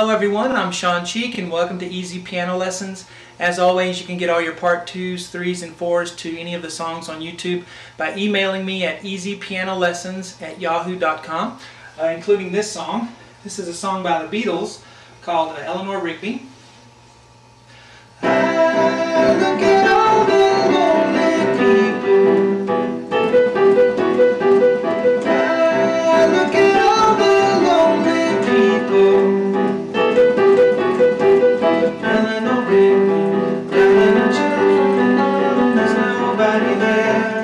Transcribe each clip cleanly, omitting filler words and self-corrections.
Hello everyone, I'm Sean Cheek and welcome to Easy Piano Lessons. As always, you can get all your part 2s, 3s, and 4s to any of the songs on YouTube by emailing me at easypianolessons@yahoo.com, including this song. This is a song by the Beatles called Eleanor Rigby. Look at all the lonely people. Look at all the lonely people. Eleanor Rigby, down in a church alone, there's nobody there.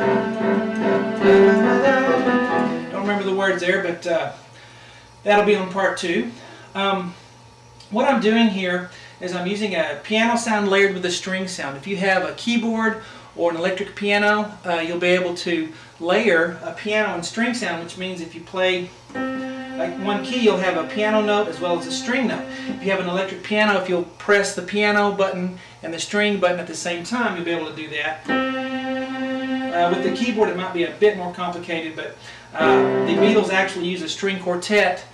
Don't remember the words there, but that'll be on part 2. What I'm doing here is I'm using a piano sound layered with a string sound. If you have a keyboard or an electric piano, you'll be able to layer a piano and string sound, which means if you play like one key, you'll have a piano note as well as a string note. If you have an electric piano, if you'll press the piano button and the string button at the same time, you'll be able to do that. With the keyboard, it might be a bit more complicated, but the Beatles actually use a string quartet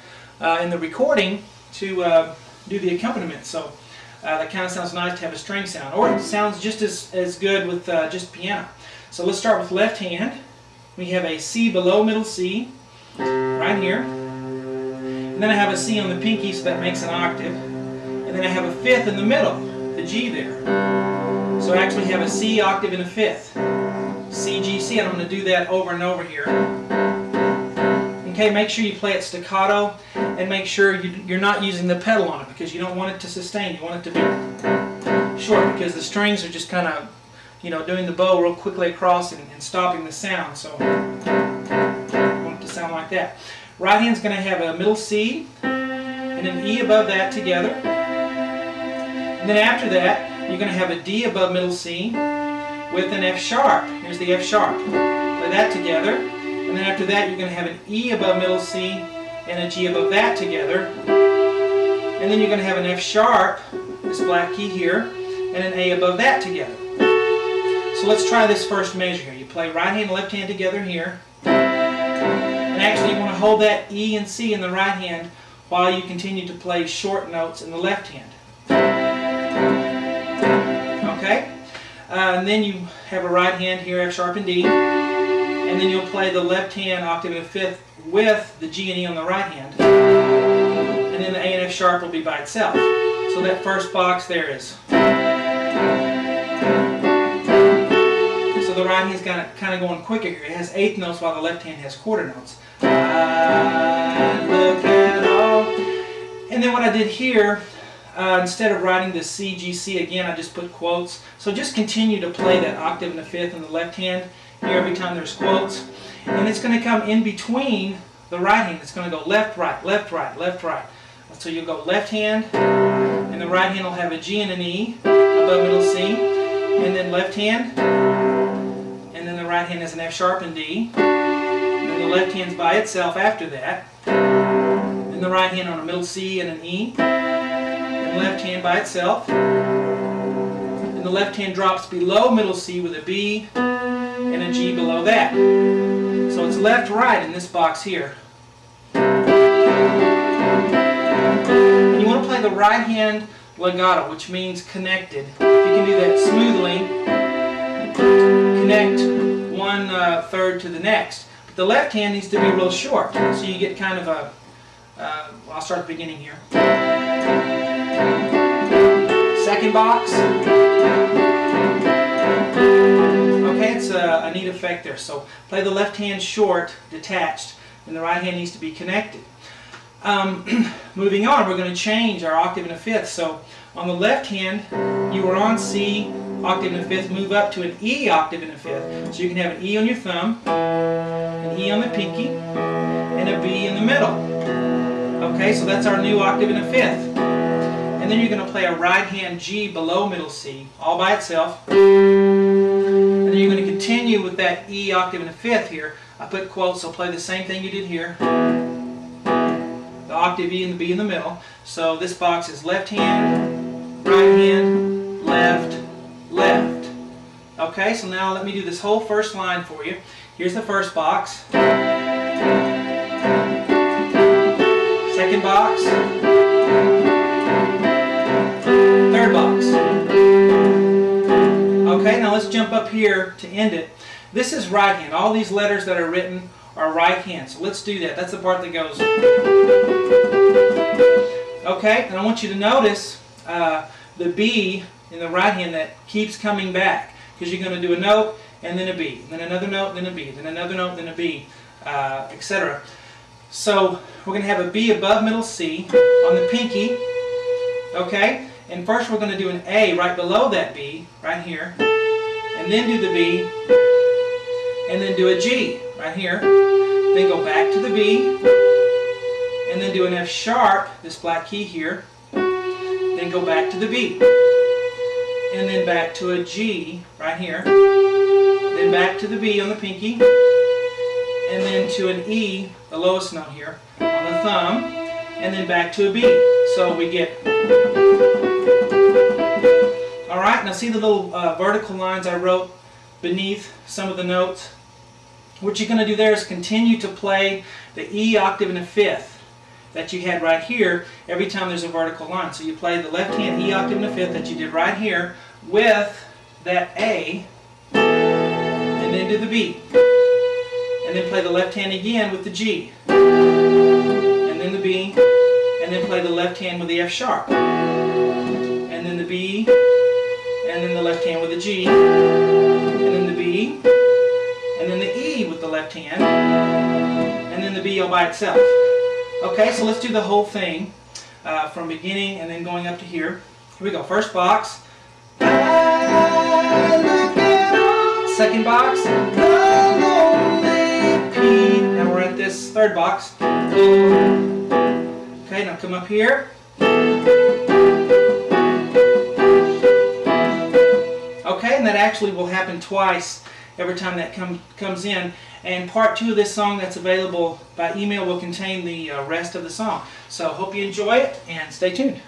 in the recording to do the accompaniment. So that kind of sounds nice to have a string sound, or it sounds just as good with just piano. So let's start with left hand. We have a C below middle C right here, and then I have a C on the pinky, so that makes an octave, and then I have a fifth in the middle, the G there. So I actually have a C octave and a fifth, C, G, C, and I'm going to do that over and over here. Okay, make sure you play it staccato, and make sure you're not using the pedal on it, because you don't want it to sustain. You want it to be short, because the strings are just kind of, doing the bow real quickly across and stopping the sound. So I want it to sound like that. Right hand's going to have a middle C and an E above that together. And then after that, you're going to have a D above middle C with an F sharp. Here's the F sharp. Play that together. And then after that, you're going to have an E above middle C and a G above that together. And then you're going to have an F sharp, this black key here, and an A above that together. So let's try this first measure here. You play right hand and left hand together here. And actually you want to hold that E and C in the right hand while you continue to play short notes in the left hand. Okay? And then you have a right hand here, F sharp and D. And then you'll play the left hand octave and a fifth with the G and E on the right hand. And then the A and F sharp will be by itself. So that first box there is. So the right hand's kind of going quicker here. It has eighth notes while the left hand has quarter notes. I look at all. And then what I did here, instead of writing the C, G, C again, I just put quotes. So just continue to play that octave and a fifth in the left hand here every time there's quotes. And it's going to come in between the right hand. It's going to go left, right, left, right, left, right. So you'll go left hand, and the right hand will have a G and an E above middle C, and then left hand, and then the right hand has an F sharp and D, and then the left hand's by itself after that, then the right hand on a middle C and an E, and left hand by itself, and the left hand drops below middle C with a B and a G below that. So it's left, right in this box here. And you want to play the right hand legato, which means connected. If you can do that smoothly, connect one third to the next. But the left hand needs to be real short, so you get kind of a, I'll start at the beginning here. Second box. Okay, it's a neat effect there. So play the left hand short, detached, and the right hand needs to be connected. Moving on, we're going to change our octave and a fifth. So on the left hand, you were on C, octave and a fifth, move up to an E octave and a fifth. So you can have an E on your thumb, an E on the pinky, and a B in the middle. Okay, so that's our new octave and a fifth. And then you're going to play a right hand G below middle C, all by itself. And then you're going to continue with that E octave and a fifth here. I put quotes, so play the same thing you did here. The octave E and the B in the middle. So this box is left hand, right hand, left, left. Okay, so now let me do this whole first line for you. Here's the first box. Second box. here to end it. This is right hand. All these letters that are written are right hand. So let's do that. That's the part that goes. Okay, and I want you to notice the B in the right hand that keeps coming back, because you're going to do a note and then a B, then another note, then a B, then another note, then a B, etc. So we're going to have a B above middle C on the pinky. Okay, and first we're going to do an A right below that B, right here, and then do the B, and then do a G right here, then go back to the B, and then do an F sharp, this black key here, then go back to the B, and then back to a G right here, then back to the B on the pinky, and then to an E, the lowest note here, on the thumb, and then back to a B. So we get... Alright, now see the little vertical lines I wrote beneath some of the notes? What you're going to do there is continue to play the E octave in a fifth that you had right here every time there's a vertical line. So you play the left hand E octave in a fifth that you did right here with that A, and then do the B. And then play the left hand again with the G, and then the B, and then play the left hand with the F sharp, and then the B, and then the left hand with the G, and then the B, and then the E with the left hand, and then the B all by itself. Okay, so let's do the whole thing from beginning and then going up to here. Here we go. First box. Second box. Now we're at this third box. Okay, now come up here. Okay, and that actually will happen twice every time that comes in. And part 2 of this song that's available by email will contain the rest of the song. So hope you enjoy it and stay tuned.